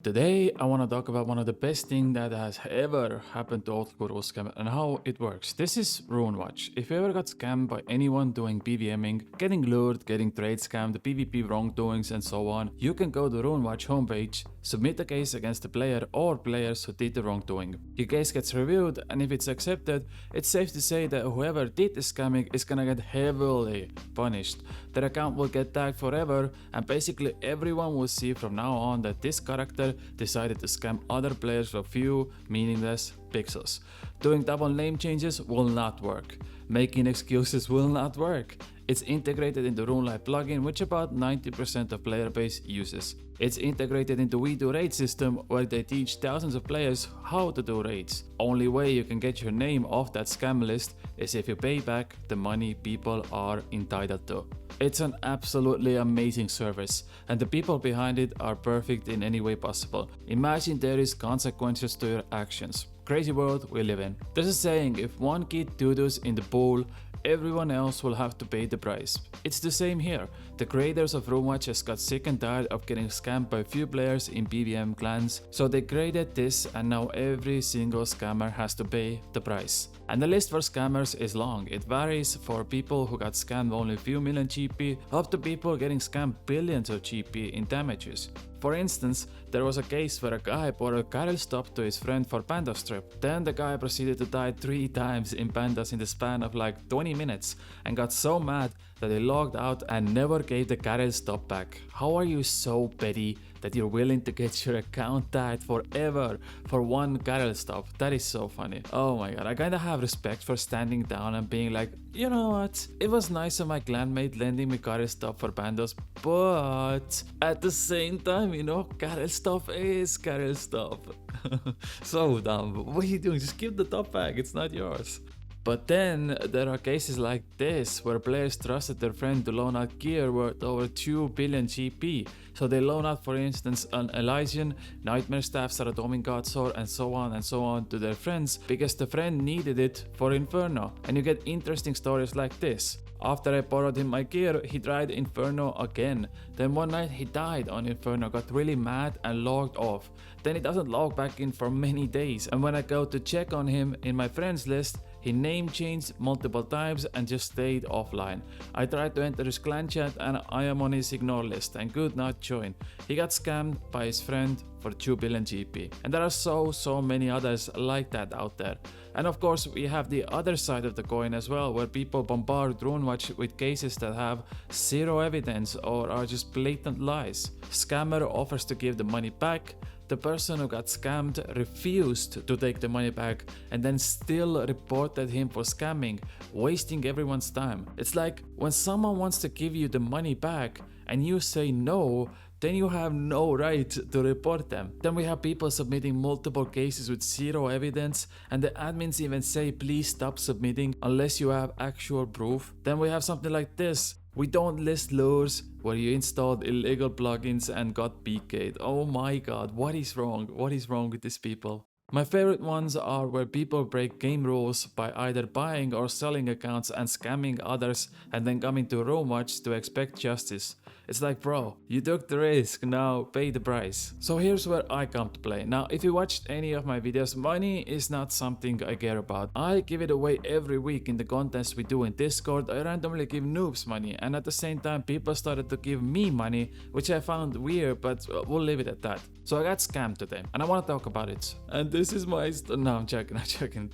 Today, I want to talk about one of the best things that has ever happened to old school scam and how it works. This is RuneWatch. If you ever got scammed by anyone doing PVMing, getting lured, getting trade scammed, PvP wrongdoings and so on, you can go to RuneWatch homepage, submit a case against the player or players who did the wrongdoing. Your case gets reviewed, and if it's accepted, it's safe to say that whoever did the scamming is gonna get heavily punished. Their account will get tagged forever, and basically everyone will see from now on that this character decided to scam other players for few meaningless pixels. Doing double name changes will not work. Making excuses will not work. It's integrated into RuneLite plugin, which about 90% of player base uses. It's integrated into We Do Raid system, where they teach thousands of players how to do raids. Only way you can get your name off that scam list is if you pay back the money people are entitled to. It's an absolutely amazing service, and the people behind it are perfect in any way possible. Imagine there is consequences to your actions. Crazy world we live in. There's a saying, if one kid doo-doos in the pool, everyone else will have to pay the price. It's the same here. The creators of RuneWatch has got sick and tired of getting scammed by few players in PVM clans, so they created this, and now every single scammer has to pay the price. And the list for scammers is long. It varies for people who got scammed only a few million GP up to people getting scammed billions of GP in damages. For instance, there was a case where a guy bought a carrel stop to his friend for panda strip. Then the guy proceeded to die 3 times in pandas in the span of like 20 minutes and got so mad that he logged out and never gave the carrel stop back. How are you so petty that you're willing to get your account tagged forever for one carrel stop? That is so funny. Oh my god, I kinda have respect for standing down and being like, you know what, it was nice of my clanmate lending me carrel stop for pandas, but at the same time, you know, carrel stop is carrel stop. So dumb. What are you doing? Just give the top back, it's not yours. But then there are cases like this where players trusted their friend to loan out gear worth over 2 billion GP. So they loan out, for instance, an Elysian, Nightmare Staff, Saradomin Godsword and so on to their friends because the friend needed it for Inferno. And you get interesting stories like this. After I borrowed him my gear, he tried Inferno again. Then one night he died on Inferno, got really mad and logged off. Then he doesn't log back in for many days, and when I go to check on him in my friends list, he name changed multiple times and just stayed offline. I tried to enter his clan chat and I am on his ignore list and could not join. He got scammed by his friend for 2 billion GP. And there are so many others like that out there. And of course we have the other side of the coin as well, where people bombard RuneWatch with cases that have zero evidence or are just blatant lies. Scammer offers to give the money back. The person who got scammed refused to take the money back and then still reported him for scamming, wasting everyone's time. It's like when someone wants to give you the money back and you say no, then you have no right to report them. Then we have people submitting multiple cases with zero evidence, and the admins even say please stop submitting unless you have actual proof. Then we have something like this. We don't list lures where you installed illegal plugins and got PK'd. Oh my god, what is wrong? What is wrong with these people? My favorite ones are where people break game rules by either buying or selling accounts and scamming others and then coming to RuneWatch to expect justice. It's like, bro, you took the risk, now pay the price. So here's where I come to play. Now, if you watched any of my videos, money is not something I care about. I give it away every week in the contests we do in Discord. I randomly give noobs money, and at the same time people started to give me money, which I found weird, but we'll leave it at that. So I got scammed today, and I want to talk about it. And this is my no, I'm joking.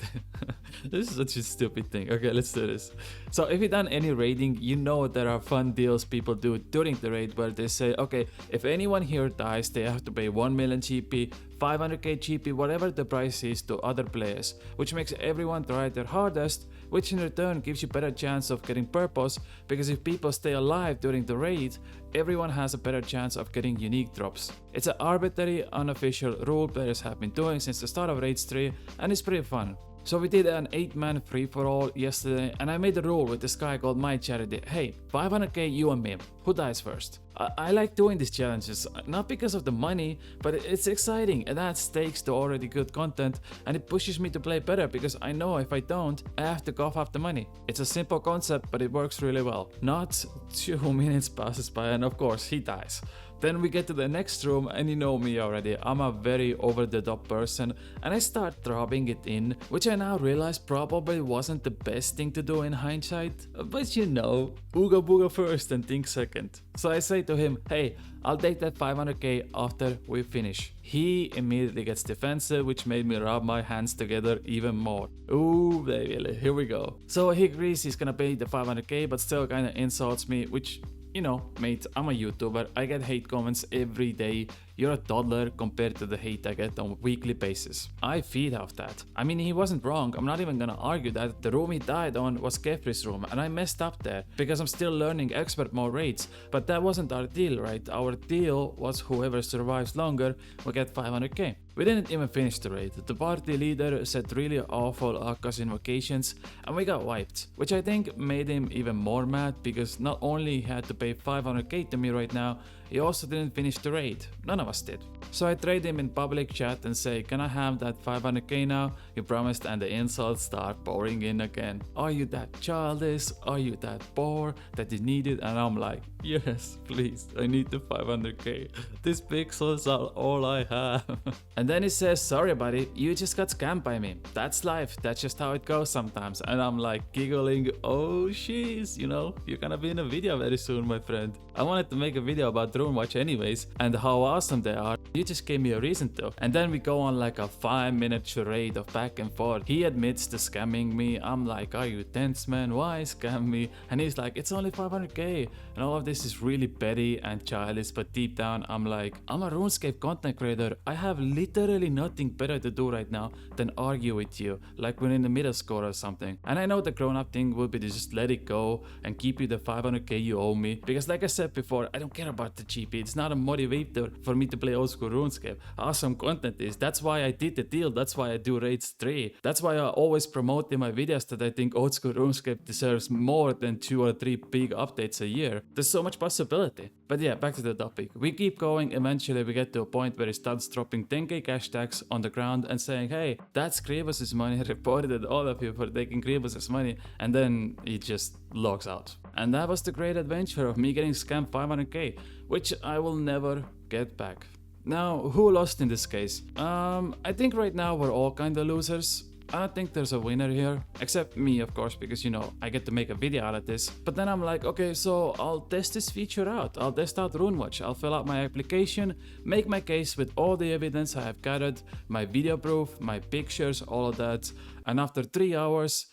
This is such a stupid thing. Okay, let's do this. So if you've done any raiding, you know there are fun deals people do during the raid where they say, okay, if anyone here dies, they have to pay 1 million GP, 500k GP, whatever the price is to other players, which makes everyone try their hardest, which in return gives you better chance of getting purpose, because if people stay alive during the raid, everyone has a better chance of getting unique drops. It's an arbitrary, unofficial rule players have been doing since the start of Raids 3, and it's pretty fun. So we did an 8-man free-for-all yesterday, and I made a rule with this guy called My Charity. Hey, 500k you and me, who dies first? I like doing these challenges, not because of the money, but it's exciting. It adds stakes to already good content, and it pushes me to play better because I know if I don't, I have to cough up the money. It's a simple concept, but it works really well. Not 2 minutes passes by and of course he dies. Then we get to the next room, and you know me already, I'm a very over the top person, and I start dropping it in, which I now realize probably wasn't the best thing to do in hindsight, but you know, ooga booga first and think second. So I say to him, hey, I'll take that 500k after we finish. He immediately gets defensive, which made me rub my hands together even more. Ooh baby, here we go. So he agrees he's gonna pay the 500k, but still kinda insults me, which, you know, mate, I'm a YouTuber, I get hate comments every day. You're a toddler compared to the hate I get on a weekly basis. I feed off that. I mean, he wasn't wrong, I'm not even gonna argue that. The room he died on was Kefri's room, and I messed up there because I'm still learning expert mode raids, but that wasn't our deal, right? Our deal was whoever survives longer will get 500k. We didn't even finish the raid. The party leader said really awful Akka's invocations, and we got wiped, which I think made him even more mad because not only he had to pay 500k to me right now, he also didn't finish the raid. None of us did. So I trade him in public chat and say, can I have that 500k now? You promised, and the insults start pouring in again. Are you that childish? Are you that poor that you need it? And I'm like, yes, please, I need the 500k. These pixels are all I have. And then he says, sorry buddy, you just got scammed by me. That's life, that's just how it goes sometimes. And I'm like giggling, oh jeez, you know, you're gonna be in a video very soon, my friend. I wanted to make a video about RuneWatch anyways, and how awesome they are. You just gave me a reason to. And then we go on like a 5-minute charade of back and forth. He admits to scamming me. I'm like, are you tense, man? Why scam me? And he's like, it's only 500k. And all of this is really petty and childish, but deep down I'm like, I'm a RuneScape content creator. I have literally nothing better to do right now than argue with you, like we're in the middle score or something. And I know the grown up thing would be to just let it go and keep you the 500k you owe me, because like I said before, I don't care about the GP. It's not a motivator for me to play old school RuneScape. Awesome content is. That's why I did the deal. That's why I do raids 3. That's why I always promote in my videos that I think old school RuneScape deserves more than 2 or 3 big updates a year. There's so much possibility. But yeah, back to the topic. We keep going. Eventually we get to a point where he starts dropping 10k cash tags on the ground and saying, hey, that's KriibusRS money. I reported all of you for taking KriibusRS money. And then he just logs out. And that was the great adventure of me getting scammed 500k, which I will never get back. Now, who lost in this case? I think right now we're all kinda losers. I don't think there's a winner here, except me of course, because you know, I get to make a video out of this. But then I'm like, okay, so I'll test this feature out. I'll test out RuneWatch. I'll fill out my application, make my case with all the evidence I have gathered, my video proof, my pictures, all of that. And after 3 hours,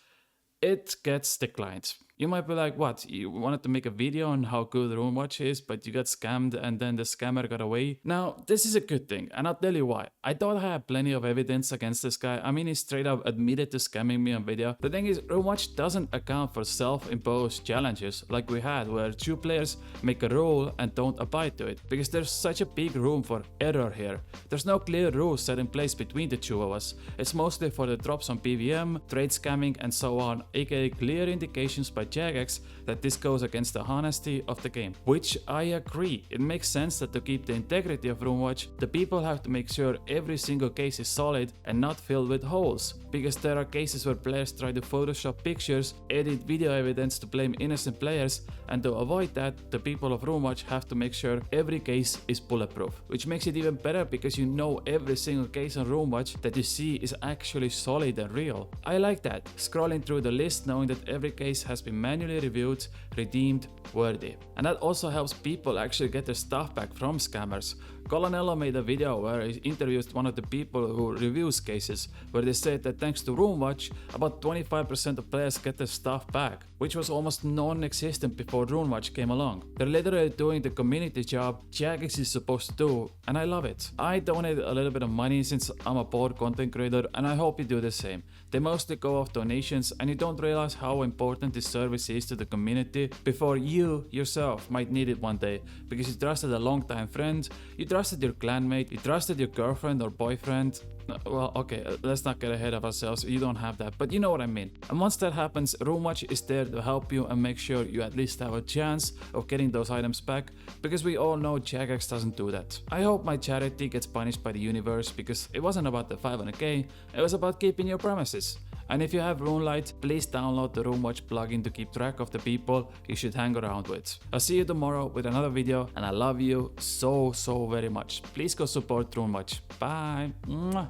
it gets declined. You might be like, what? You wanted to make a video on how good RuneWatch is, but you got scammed and then the scammer got away? Now, this is a good thing, and I'll tell you why. I thought I had plenty of evidence against this guy. I mean, he straight up admitted to scamming me on video. The thing is, RuneWatch doesn't account for self-imposed challenges like we had, where 2 players make a rule and don't abide to it, because there's such a big room for error here. There's no clear rules set in place between the 2 of us. It's mostly for the drops on PVM, trade scamming, and so on, aka clear indications by Jagex that this goes against the honesty of the game. Which I agree. It makes sense that to keep the integrity of RuneWatch, the people have to make sure every single case is solid and not filled with holes, because there are cases where players try to Photoshop pictures, edit video evidence to blame innocent players, and to avoid that, the people of RuneWatch have to make sure every case is bulletproof, which makes it even better because you know every single case on RuneWatch that you see is actually solid and real. I like that, scrolling through the list knowing that every case has been manually reviewed, redeemed, worthy. And that also helps people actually get their stuff back from scammers. Colonello made a video where he interviewed one of the people who reviews cases, where they said that thanks to RuneWatch, about 25% of players get their stuff back, which was almost non-existent before RuneWatch came along. They're literally doing the community job Jagex is supposed to do, and I love it. I donated a little bit of money since I'm a poor content creator, and I hope you do the same. They mostly go off donations, and you don't realize how important this service is to the community before you yourself might need it one day, because you trusted a long-time friend, you trusted your clanmate, you trusted your girlfriend or boyfriend. Well, okay, let's not get ahead of ourselves, you don't have that, but you know what I mean. And once that happens, RuneWatch is there to help you and make sure you at least have a chance of getting those items back, because we all know Jagex doesn't do that. I hope my charity gets punished by the universe, because it wasn't about the 500k, it was about keeping your promises. And if you have RuneLite, please download the RuneWatch plugin to keep track of the people you should hang around with. I'll see you tomorrow with another video, and I love you so very much. Please go support RuneWatch. Bye. Mwah.